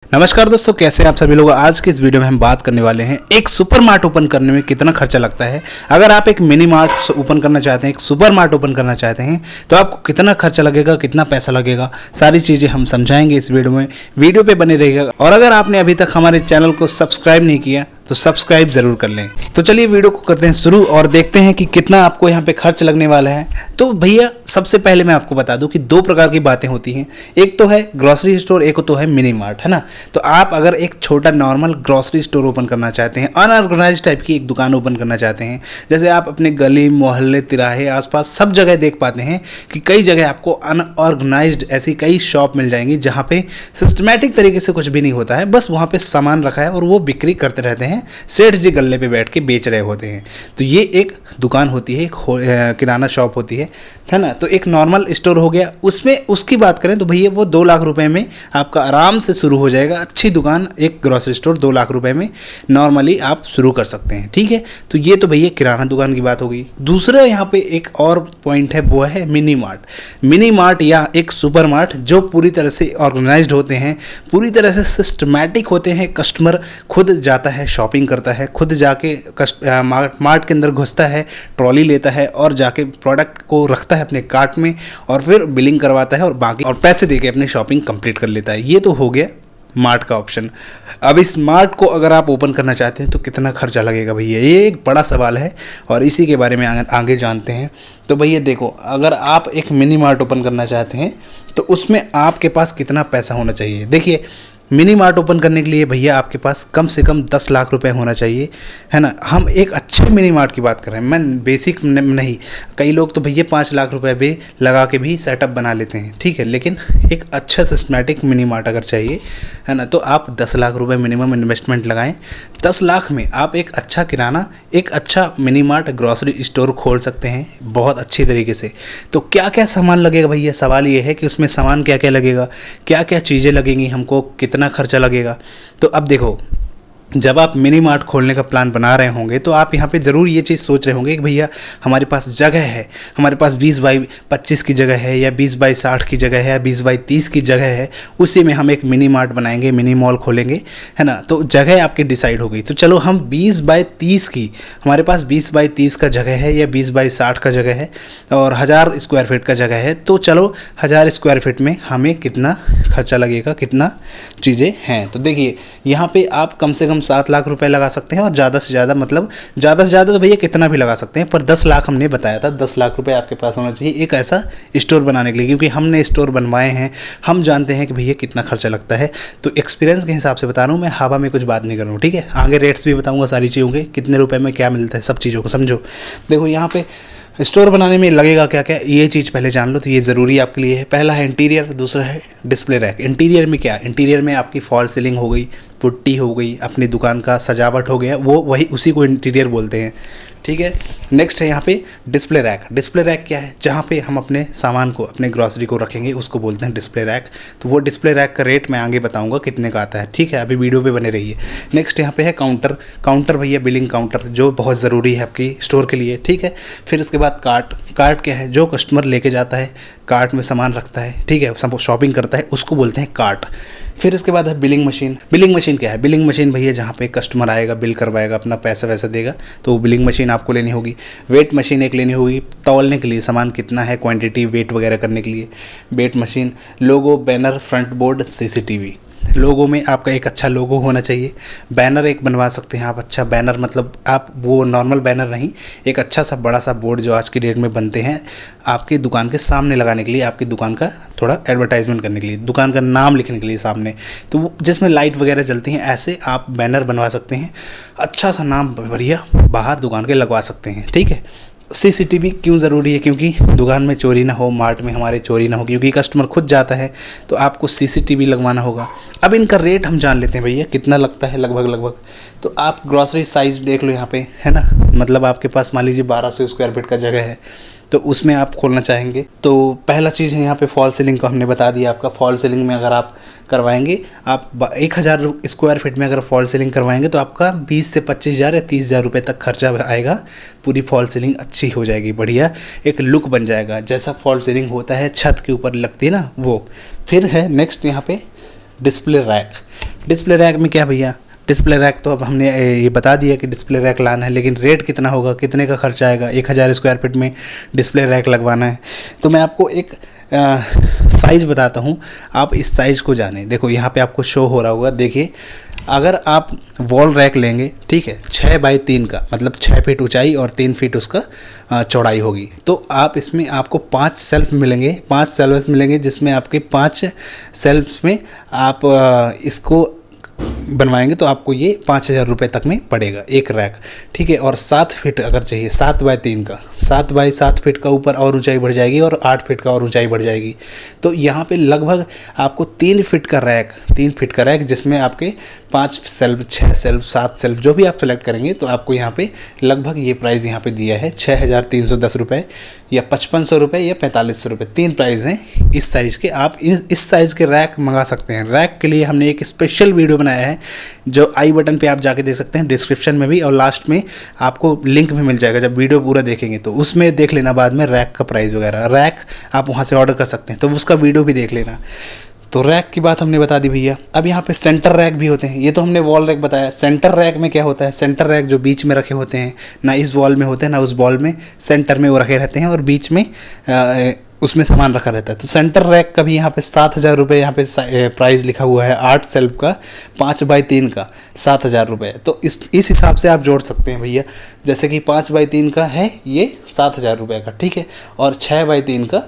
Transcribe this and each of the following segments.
नमस्कार दोस्तों, कैसे हैं आप सभी लोग। आज के इस वीडियो में हम बात करने वाले हैं एक सुपर मार्ट ओपन करने में कितना खर्चा लगता है। अगर आप एक मिनी मार्ट ओपन करना चाहते हैं, एक सुपर मार्ट ओपन करना चाहते हैं, तो आपको कितना खर्चा लगेगा, कितना पैसा लगेगा, सारी चीज़ें हम समझाएंगे इस वीडियो में। वीडियो पे बने रहिएगा। और अगर आपने अभी तक हमारे चैनल को सब्सक्राइब नहीं किया तो सब्सक्राइब जरूर कर लें। तो चलिए वीडियो को करते हैं शुरू और देखते हैं कि कितना आपको यहाँ पे खर्च लगने वाला है। तो भैया सबसे पहले मैं आपको बता दूं कि दो प्रकार की बातें होती हैं। एक तो है ग्रोसरी स्टोर, एक तो है मिनी मार्ट, है ना। तो आप अगर एक छोटा नॉर्मल ग्रोसरी स्टोर ओपन करना चाहते हैं, अनऑर्गेनाइज टाइप की एक दुकान ओपन करना चाहते हैं, जैसे आप अपने गली मोहल्ले तिराहे आसपास सब जगह देख पाते हैं कि कई जगह आपको अनऑर्गेनाइज्ड ऐसी कई शॉप मिल जाएंगी जहाँ पे सिस्टमैटिक तरीके से कुछ भी नहीं होता है, बस वहाँ पे सामान रखा है और वो बिक्री करते रहते हैं। सेठ जी गल्ले पे बैठ के बेच रहे होते हैं। तो ये एक दुकान होती है, एक किराना शॉप होती है ना। तो एक नॉर्मल स्टोर हो गया। उसमें उसकी बात करें तो भैया वो 2 लाख रुपए में आपका आराम से शुरू हो जाएगा। अच्छी दुकान, एक ग्रोसरी स्टोर 2 लाख रुपए में नॉर्मली आप शुरू कर सकते हैं, ठीक है। तो ये तो भैया किराना दुकान की बात हो गई। दूसरा यहाँ पे एक और पॉइंट है, वो है मिनी मार्ट। मिनी मार्ट या एक सुपर मार्ट जो पूरी तरह से ऑर्गेनाइज्ड होते हैं, पूरी तरह से सिस्टमैटिक होते हैं। कस्टमर खुद जाता है, शॉपिंग करता है, खुद जाके मार्ट के अंदर घुसता है, ट्रॉली लेता है और जाके प्रोडक्ट को रखता है अपने कार्ट में और फिर बिलिंग करवाता है और बाकी और पैसे देके अपनी शॉपिंग कंप्लीट कर लेता है। ये तो हो गया मार्ट का ऑप्शन। अब इस मार्ट को अगर आप ओपन करना चाहते हैं तो कितना खर्चा लगेगा भैया, ये एक बड़ा सवाल है और इसी के बारे में आगे जानते हैं। तो भैया देखो, अगर आप एक मिनी मार्ट ओपन करना चाहते हैं तो उसमें आपके पास कितना पैसा होना चाहिए। देखिए, मिनी मार्ट ओपन करने के लिए भैया आपके पास कम से कम 10 लाख रुपए होना चाहिए, है ना। हम एक अच्छे मिनी मार्ट की बात कर रहे हैं, मैं बेसिक नहीं। कई लोग तो भैया 5 लाख रुपए भी लगा के भी सेटअप बना लेते हैं, ठीक है। लेकिन एक अच्छा सिस्टमैटिक मिनी मार्ट अगर चाहिए, है ना, तो आप 10 लाख रुपए मिनिमम इन्वेस्टमेंट लगाएं। 10 लाख में आप एक अच्छा किराना, एक अच्छा मिनी मार्ट ग्रॉसरी स्टोर खोल सकते हैं बहुत अच्छी तरीके से। तो क्या क्या सामान लगेगा भैया, सवाल ये है कि उसमें सामान क्या क्या लगेगा, क्या क्या चीज़ें लगेंगी, हमको कितना खर्चा लगेगा। तो अब देखो, जब आप मिनी मार्ट खोलने का प्लान बना रहे होंगे तो आप यहाँ पे ज़रूर ये चीज़ सोच रहे होंगे कि भैया हमारे पास जगह है, हमारे पास 20 बाई 25 की जगह है या 20 बाई 60 की जगह है या 20 बाई 30 की जगह है, उसी में हम एक मिनी मार्ट बनाएंगे, मिनी मॉल खोलेंगे, है ना। तो जगह आपकी डिसाइड हो गई। तो चलो हम 20 बाई 30 की, हमारे पास 20 बाई 30 का जगह है या 20 बाई 60 का जगह है और 1000 स्क्वायर फीट का जगह है। तो चलो 1000 स्क्वायर फीट में हमें कितना खर्चा लगेगा, कितना चीज़ें हैं। तो देखिए, यहाँ पे आप कम से कम 7 लाख रुपए लगा सकते हैं और ज़्यादा से ज़्यादा मतलब ज़्यादा से ज़्यादा तो भैया कितना भी लगा सकते हैं, पर 10 लाख हमने बताया था। 10 लाख रुपए आपके पास होना चाहिए एक ऐसा स्टोर बनाने के लिए, क्योंकि हमने स्टोर बनवाए हैं, हम जानते हैं कि भैया कितना खर्चा लगता है। तो एक्सपीरियंस के हिसाब से बता रहा हूँ, मैं हवा में कुछ बात नहीं कर रहा हूँ, ठीक है। आगे रेट्स भी बताऊँगा सारी चीज़ों के, कितने रुपये में क्या मिलता है, सब चीज़ों को समझो। देखो, यहाँ पे स्टोर बनाने में लगेगा क्या क्या, ये चीज़ पहले जान लो, तो ये ज़रूरी आपके लिए है। पहला है इंटीरियर, दूसरा है डिस्प्ले रैक। इंटीरियर में क्या, इंटीरियर में आपकी फॉल सीलिंग हो गई, पुट्टी हो गई, अपनी दुकान का सजावट हो गया, वो वही उसी को इंटीरियर बोलते हैं, ठीक है। नेक्स्ट है यहाँ पे डिस्प्ले रैक। डिस्प्ले रैक क्या है, जहाँ पे हम अपने सामान को, अपने ग्रॉसरी को रखेंगे, उसको बोलते हैं डिस्प्ले रैक। तो वो डिस्प्ले रैक का रेट मैं आगे बताऊंगा कितने का आता है, ठीक है। अभी वीडियो पे बने रहिए। नेक्स्ट यहाँ पे है काउंटर। काउंटर भैया बिलिंग काउंटर, जो बहुत ज़रूरी है आपकी स्टोर के लिए, ठीक है। फिर इसके बाद कार्ट। कार्ट क्या है, जो कस्टमर लेके जाता है, कार्ट में सामान रखता है, ठीक है, सब शॉपिंग करता है, उसको बोलते हैं कार्ट। फिर इसके बाद है बिलिंग मशीन। बिलिंग मशीन क्या है, बिलिंग मशीन भैया जहाँ पे कस्टमर आएगा, बिल करवाएगा, अपना पैसा वैसा देगा, तो वो बिलिंग मशीन आपको लेनी होगी। वेट मशीन एक लेनी होगी, तौलने के लिए सामान कितना है, क्वांटिटी वेट वगैरह करने के लिए वेट मशीन। लोगो, बैनर, फ्रंट बोर्ड, सीसीटीवी। लोगो में आपका एक अच्छा लोगो होना चाहिए। बैनर एक बनवा सकते हैं आप, अच्छा बैनर, मतलब आप वो नॉर्मल बैनर नहीं, एक अच्छा सा बड़ा सा बोर्ड जो आज की डेट में बनते हैं आपकी दुकान के सामने लगाने के लिए, आपकी दुकान का थोड़ा एडवर्टाइजमेंट करने के लिए, दुकान का नाम लिखने के लिए सामने, तो जिसमें लाइट वगैरह जलती हैं, ऐसे आप बैनर बनवा सकते हैं। अच्छा सा नाम बढ़िया बाहर दुकान के लगवा सकते हैं, ठीक है। सीसीटीवी क्यों ज़रूरी है, क्योंकि दुकान में चोरी ना हो, मार्ट में हमारे चोरी ना हो, क्योंकि कस्टमर खुद जाता है, तो आपको सीसीटीवी लगवाना होगा। अब इनका रेट हम जान लेते हैं भैया कितना लगता है लगभग। तो आप ग्रॉसरी साइज़ देख लो यहाँ पे, है ना, मतलब आपके पास मान लीजिए 1200 स्क्वायर फीट का जगह है, तो उसमें आप खोलना चाहेंगे। तो पहला चीज़ है यहाँ पे फॉल सीलिंग को हमने बता दिया। आपका फॉल सीलिंग में अगर आप करवाएंगे, आप 1000 स्क्वायर फीट में अगर फॉल सीलिंग करवाएंगे तो आपका 20 से 25,000 या 30,000 रुपये तक खर्चा आएगा। पूरी फॉल सीलिंग अच्छी हो जाएगी, बढ़िया एक लुक बन जाएगा, जैसा फॉल सीलिंग होता है छत के ऊपर लगती है ना वो। फिर है नेक्स्ट यहाँ पे डिस्प्ले रैक। डिस्प्ले रैक में क्या भैया, डिस्प्ले रैक तो अब हमने ये बता दिया कि डिस्प्ले रैक लाना है, लेकिन रेट कितना होगा, कितने का खर्चा आएगा। 1000 स्क्वायर फीट में डिस्प्ले रैक लगवाना है। तो मैं आपको एक साइज़ बताता हूँ, आप इस साइज़ को जानें। देखो यहाँ पे आपको शो हो रहा होगा, देखिए अगर आप वॉल रैक लेंगे, ठीक है, 6 बाई 3 का, मतलब 6 फीट ऊंचाई और 3 फीट उसका चौड़ाई होगी, तो आप इसमें आपको 5 सेल्फ मिलेंगे, 5 सेल्व्स मिलेंगे, जिसमें आपके 5 सेल्फ्स में आप इसको बनवाएंगे तो आपको ये 5000 रुपये तक में पड़ेगा एक रैक, ठीक है। और 7 फीट अगर चाहिए, 7 बाई 3 का, 7 बाई 7 फीट का ऊपर और ऊंचाई बढ़ जाएगी और 8 फीट का और ऊंचाई बढ़ जाएगी। तो यहाँ पे लगभग आपको 3 फीट का रैक, 3 फीट का रैक जिसमें आपके 5 सेल्फ, 6 सेल्फ, 7 सेल्फ जो भी आप सेलेक्ट करेंगे, तो आपको यहाँ पे लगभग ये प्राइस यहाँ पे दिया है 6310 रुपये या 5500 रुपये या 4500 रुपये, 3 प्राइस हैं इस साइज़ के। आप इस साइज़ के रैक मंगा सकते हैं। रैक के लिए हमने एक स्पेशल वीडियो बनाया है जो आई बटन पे आप जाके देख सकते हैं, डिस्क्रिप्शन में भी, और लास्ट में आपको लिंक भी मिल जाएगा। जब वीडियो पूरा देखेंगे तो उसमें देख लेना बाद में रैक का प्राइस वगैरह। रैक आप वहाँ से ऑर्डर कर सकते हैं, तो उसका वीडियो भी देख लेना। तो रैक की बात हमने बता दी भैया। अब यहाँ पे सेंटर रैक भी होते हैं। ये तो हमने वॉल रैक बताया। सेंटर रैक में क्या होता है, सेंटर रैक जो बीच में रखे होते हैं, ना इस वॉल में होते हैं ना उस वॉल में, सेंटर में वो रखे रहते हैं और बीच में उसमें सामान रखा रहता है। तो सेंटर रैक का भी यहाँ पे 7000 रुपये यहाँ पे प्राइस लिखा हुआ है। 8 सेल्फ का 5 बाई 3 का 7000 रुपये। तो इस हिसाब से आप जोड़ सकते हैं भैया। जैसे कि 5 बाई 3 का है ये 7000 रुपये का, ठीक है, और 6 बाई 3 का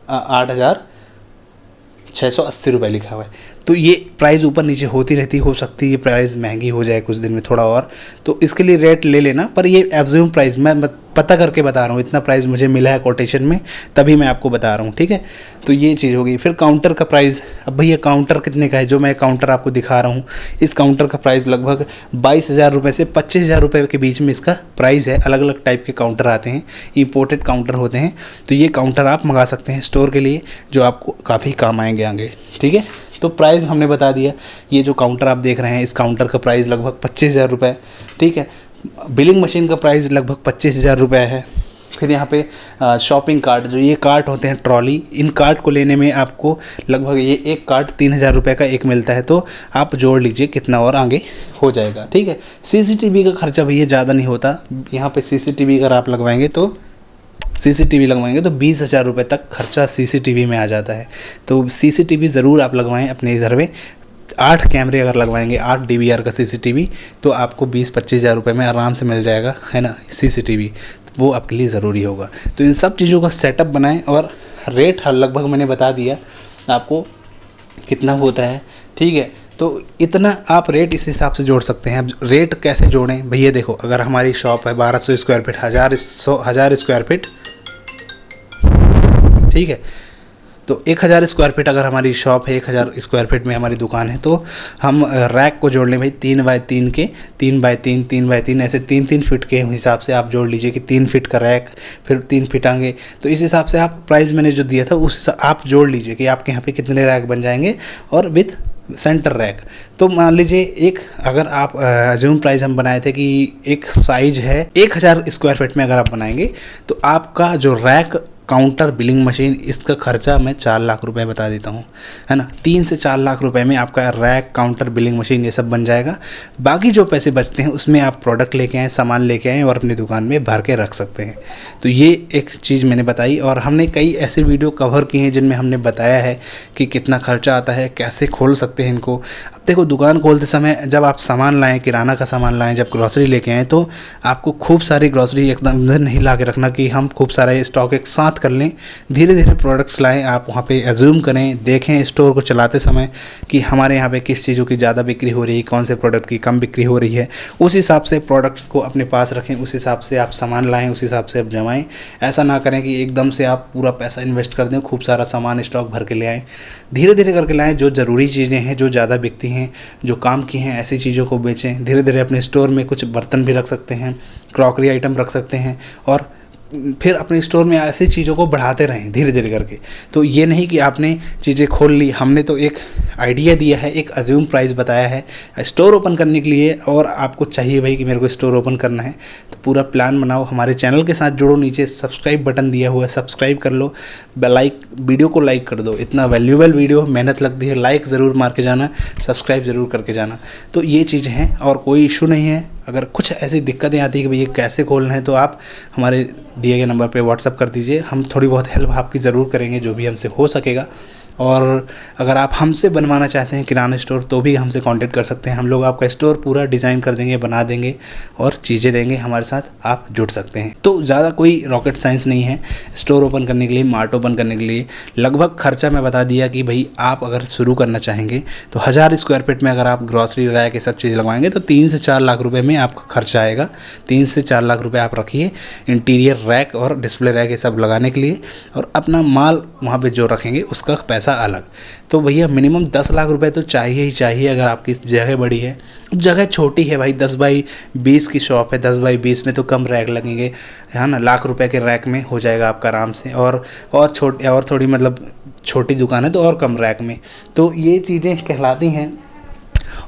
8680 रुपये लिखा हुआ है। तो ये प्राइस ऊपर नीचे होती रहती, हो सकती है ये प्राइस महंगी हो जाए कुछ दिन में थोड़ा और, तो इसके लिए रेट ले लेना। पर ये एब्ज्यूम प्राइस मैं पता करके बता रहा हूँ, इतना प्राइस मुझे मिला है कोटेशन में, तभी मैं आपको बता रहा हूँ, ठीक है। तो ये चीज़ होगी। फिर काउंटर का प्राइस, अब भैया काउंटर कितने का है, जो मैं काउंटर आपको दिखा रहा हूँ, इस काउंटर का प्राइस लगभग 22,000 रुपये से 25,000 रुपये के बीच में इसका प्राइस है। अलग अलग टाइप के काउंटर आते हैं, इंपोर्टेड काउंटर होते हैं। तो ये काउंटर आप मंगा सकते हैं स्टोर के लिए, जो आपको काफ़ी काम आएंगे आगे, ठीक है। तो प्राइस हमने बता दिया। ये जो काउंटर आप देख रहे हैं, इस काउंटर का प्राइस लगभग 25,000 रुपये, ठीक है। बिलिंग मशीन का प्राइस लगभग 25,000 रुपये है। फिर यहाँ पे शॉपिंग कार्ट, जो ये कार्ट होते हैं ट्रॉली, इन कार्ट को लेने में आपको लगभग ये एक कार्ट 3000 रुपये का एक मिलता है। तो आप जोड़ लीजिए कितना और आगे हो जाएगा, ठीक है। सीसीटीवी का खर्चा भैया ज़्यादा नहीं होता। यहाँ पे सीसीटीवी अगर आप लगवाएंगे तो 20,000 रुपये तक खर्चा सीसीटीवी में आ जाता है। तो सीसीटीवी ज़रूर आप लगवाएं अपने घर में। 8 कैमरे अगर लगवाएंगे, 8 DVR का सीसीटीवी, तो आपको 20-25,000 रुपये में आराम से मिल जाएगा, है ना। सीसीटीवी वो आपके लिए ज़रूरी होगा। तो इन सब चीज़ों का सेटअप बनाएं और रेट लगभग मैंने बता दिया आपको कितना होता है, ठीक है। तो इतना आप रेट इस हिसाब से जोड़ सकते हैं। अब रेट कैसे जोड़ें भैया, देखो अगर हमारी शॉप है 1200 स्क्वायर फीट, 1000 स्क्वायर फीट, ठीक है, तो 1000 स्क्वायर फीट अगर हमारी शॉप है, 1000 स्क्वायर फीट में हमारी दुकान है, तो हम रैक को जोड़ लें भाई 3 बाई 3 के, 3 बाई 3, 3 बाई 3, ऐसे 3-3 फीट के हिसाब से आप जोड़ लीजिए कि 3 फीट का रैक, फिर 3 फीट आएंगे। तो इस हिसाब से आप प्राइस मैंने जो दिया था उस हिसाब आप जोड़ लीजिए कि आपके यहाँ पे कितने रैक बन जाएंगे और विथ सेंटर रैक। तो मान लीजिए एक, अगर आप अज्यूम प्राइस हम बनाए थे कि एक साइज है 1000 स्क्वायर फीट में अगर आप बनाएंगे, तो आपका जो रैक, काउंटर, बिलिंग मशीन, इसका खर्चा मैं 4 लाख रुपए बता देता हूँ, है ना। 3 से 4 लाख रुपए में आपका रैक, काउंटर, बिलिंग मशीन ये सब बन जाएगा। बाकी जो पैसे बचते हैं उसमें आप प्रोडक्ट लेके आएँ, सामान लेके आएँ और अपनी दुकान में भर के रख सकते हैं। तो ये एक चीज़ मैंने बताई, और हमने कई ऐसे वीडियो कवर किए हैं जिनमें हमने बताया है कि कितना खर्चा आता है, कैसे खोल सकते हैं इनको। अब देखो दुकान खोलते समय जब आप सामान लाएँ, किराना का सामान लाएँ, जब ग्रॉसरी लेके आएँ, तो आपको खूब सारी ग्रॉसरी एकदम नहीं ला के रखना कि हम खूब सारा स्टॉक एक साथ कर लें। धीरे धीरे प्रोडक्ट्स लाएं। आप वहाँ पे एज्यूम करें, देखें स्टोर को चलाते समय कि हमारे यहाँ पे किस चीज़ों की ज़्यादा बिक्री हो रही है, कौन से प्रोडक्ट की कम बिक्री हो रही है। उस हिसाब से प्रोडक्ट्स को अपने पास रखें, उस हिसाब से आप सामान लाएं, उस हिसाब से आप जमाएं। ऐसा ना करें कि एकदम से आप पूरा पैसा इन्वेस्ट कर दें, खूब सारा सामान स्टॉक भर के ले आएँ। धीरे धीरे करके लाएँ। जो ज़रूरी चीज़ें हैं, जो ज़्यादा बिकती हैं, जो काम की हैं, ऐसी चीज़ों को बेचें। धीरे धीरे अपने स्टोर में कुछ बर्तन भी रख सकते हैं, क्रॉकरी आइटम रख सकते हैं, और फिर अपने स्टोर में ऐसी चीज़ों को बढ़ाते रहें धीरे धीरे करके। तो ये नहीं कि आपने चीज़ें खोल ली, हमने तो एक आइडिया दिया है, एक अज्यूम प्राइस बताया है स्टोर ओपन करने के लिए, और आपको चाहिए भाई कि मेरे को स्टोर ओपन करना है, तो पूरा प्लान बनाओ, हमारे चैनल के साथ जुड़ो, नीचे सब्सक्राइब बटन दिया हुआ है, सब्सक्राइब कर लो, वीडियो को लाइक कर दो। इतना वैल्यूएबल वीडियो, मेहनत लगती है, लाइक ज़रूर मार के जाना, सब्सक्राइब ज़रूर करके जाना। तो ये चीज़ें हैं और कोई इशू नहीं है। अगर कुछ ऐसी दिक्कतें आती है कि भाई ये कैसे खोलना है, तो आप हमारे दिए गए नंबर पे व्हाट्सअप कर दीजिए, हम थोड़ी बहुत हेल्प आपकी ज़रूर करेंगे जो भी हमसे हो सकेगा। और अगर आप हमसे बनवाना चाहते हैं किराना स्टोर, तो भी हमसे कांटेक्ट कर सकते हैं। हम लोग आपका स्टोर पूरा डिज़ाइन कर देंगे, बना देंगे और चीज़ें देंगे, हमारे साथ आप जुड़ सकते हैं। तो ज़्यादा कोई रॉकेट साइंस नहीं है स्टोर ओपन करने के लिए, मार्ट ओपन करने के लिए। लगभग खर्चा मैं बता दिया कि भाई आप अगर शुरू करना चाहेंगे तो 1000 स्क्वायर फीट में अगर आप ग्रॉसरी रैक ये सब चीज़ लगवाएंगे तो 3 से 4 लाख रुपये में आपका खर्चा आएगा। 3 से 4 लाख रुपये आप रखिए इंटीरियर रैक और डिस्प्ले रैक ये सब लगाने के लिए, और अपना माल वहाँ पे जो रखेंगे उसका पैसा अलग। तो भैया मिनिमम 10 लाख रुपए तो चाहिए ही चाहिए अगर आपकी जगह बड़ी है। अब जगह छोटी है भाई, 10 बाई 20 की शॉप है, 10 बाई 20 में तो कम रैक लगेंगे, है ना। लाख रुपए के रैक में हो जाएगा आपका आराम से, और थोड़ी मतलब छोटी दुकान है तो और कम रैक में। तो ये चीज़ें कहलाती हैं।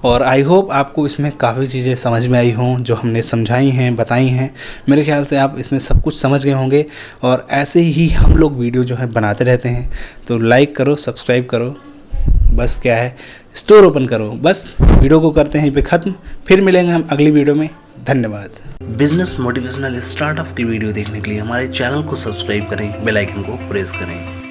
और आई होप आपको इसमें काफ़ी चीज़ें समझ में आई हों जो हमने समझाई हैं, बताई हैं। मेरे ख्याल से आप इसमें सब कुछ समझ गए होंगे। और ऐसे ही हम लोग वीडियो जो है बनाते रहते हैं, तो लाइक करो, सब्सक्राइब करो, बस क्या है, स्टोर ओपन करो। बस वीडियो को करते हैं यहीं पे ख़त्म, फिर मिलेंगे हम अगली वीडियो में। धन्यवाद। बिजनेस मोटिवेशनल स्टार्टअप की वीडियो देखने के लिए हमारे चैनल को सब्सक्राइब करें, बेल आइकन को प्रेस करें।